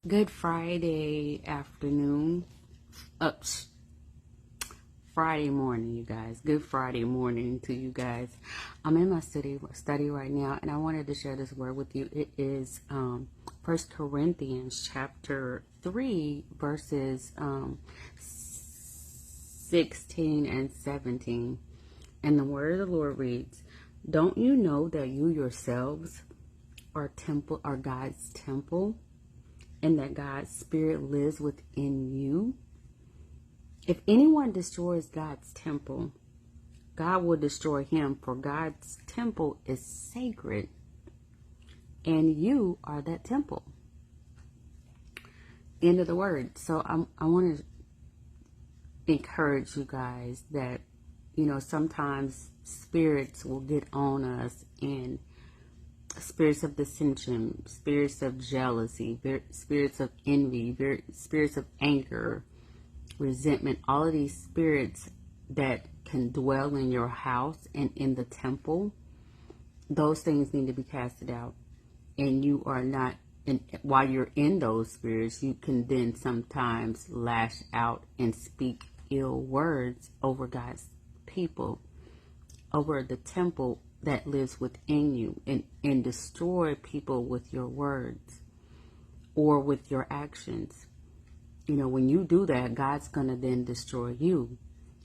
Good Friday afternoon. Ups. Friday morning, you guys. Good Friday morning to you guys. I'm in my study right now, and I wanted to share this word with you. It is 1 Corinthians chapter 3, verses 16 and 17. And the word of the Lord reads, "Don't you know that you yourselves are God's temple, and that God's Spirit lives within you? If anyone destroys God's temple, God will destroy him, for God's temple is sacred, and you are that temple." End of the word. So I want to encourage you guys that, sometimes spirits will get on us, and spirits of dissension, spirits of jealousy, spirits of envy, spirits of anger, resentment, all of these spirits that can dwell in your house and in the temple, those things need to be casted out. And you are not, and while you're in those spirits, you can then sometimes lash out and speak ill words over God's people, over the temple that lives within you, and destroy people with your words or with your actions. When you do that, God's going to then destroy you.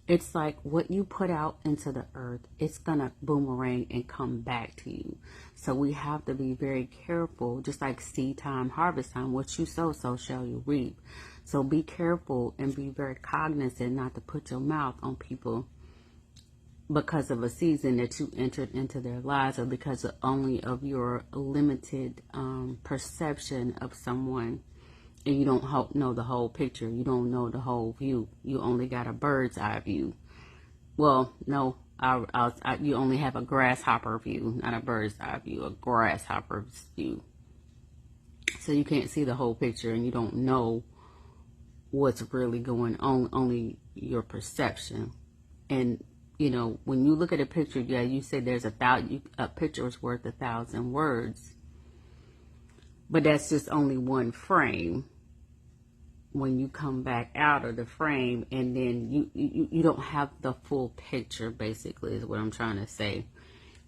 It's like what you put out into the earth, it's going to boomerang and come back to you. So we have to be very careful, just like seed time, harvest time. What you sow, so shall you reap. So be careful and be very cognizant not to put your mouth on people because of a season that you entered into their lives, or because only of your limited perception of someone. And you don't know the whole picture. You don't know the whole view. You only got a bird's eye view. Well, no, you only have a grasshopper view, not a bird's eye view, a grasshopper's view. So you can't see the whole picture, and you don't know what's really going on, only your perception. And, when you look at a picture, yeah, you say there's a picture is worth 1,000 words. But that's just only one frame. When you come back out of the frame, and then you don't have the full picture, basically, is what I'm trying to say.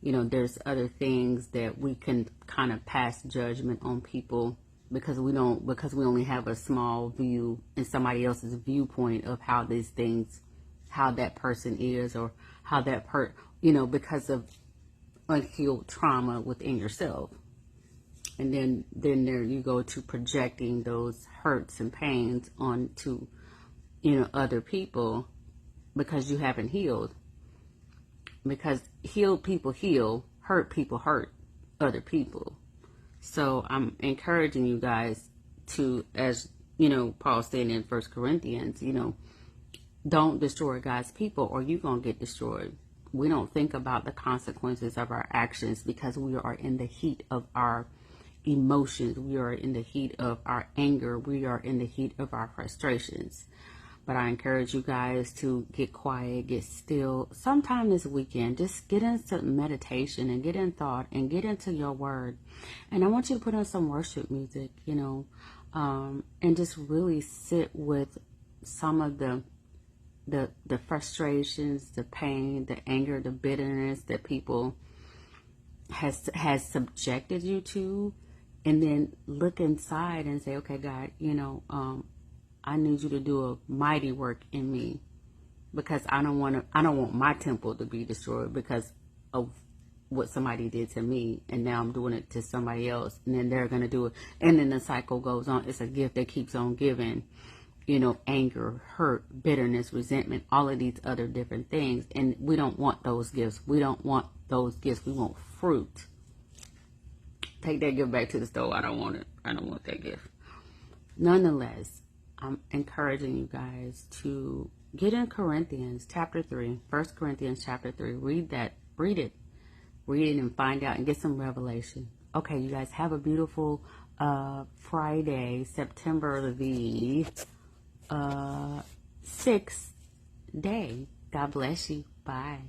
There's other things that we can kind of pass judgment on people because we only have a small view and somebody else's viewpoint of how these things, how that person is, or how that because of unhealed trauma within yourself. And then there you go to projecting those hurts and pains onto, other people because you haven't healed. Because healed people heal, hurt people hurt other people. So I'm encouraging you guys to, as, Paul said in 1 Corinthians, don't destroy God's people or you're going to get destroyed. We don't think about the consequences of our actions because we are in the heat of our emotions. We are in the heat of our anger. We are in the heat of our frustrations. But I encourage you guys to get quiet, get still. Sometime this weekend, just get into meditation and get in thought and get into your word. And I want you to put on some worship music, and just really sit with some of the frustrations, the pain, the anger, the bitterness that people has subjected you to. And then look inside and say, okay, God, I need you to do a mighty work in me, because I don't want my temple to be destroyed because of what somebody did to me, and now I'm doing it to somebody else, and then they're going to do it, and then the cycle goes on. It's a gift that keeps on giving, anger, hurt, bitterness, resentment, all of these other different things, and we don't want those gifts. We don't want those gifts. We want fruit. Take that gift back to the store. I don't want it. I don't want that gift. Nonetheless, I'm encouraging you guys to get in Corinthians chapter 3, 1 Corinthians chapter 3. Read it, and find out and get some revelation. Okay, you guys have a beautiful Friday, September the 6th day. God bless you. Bye.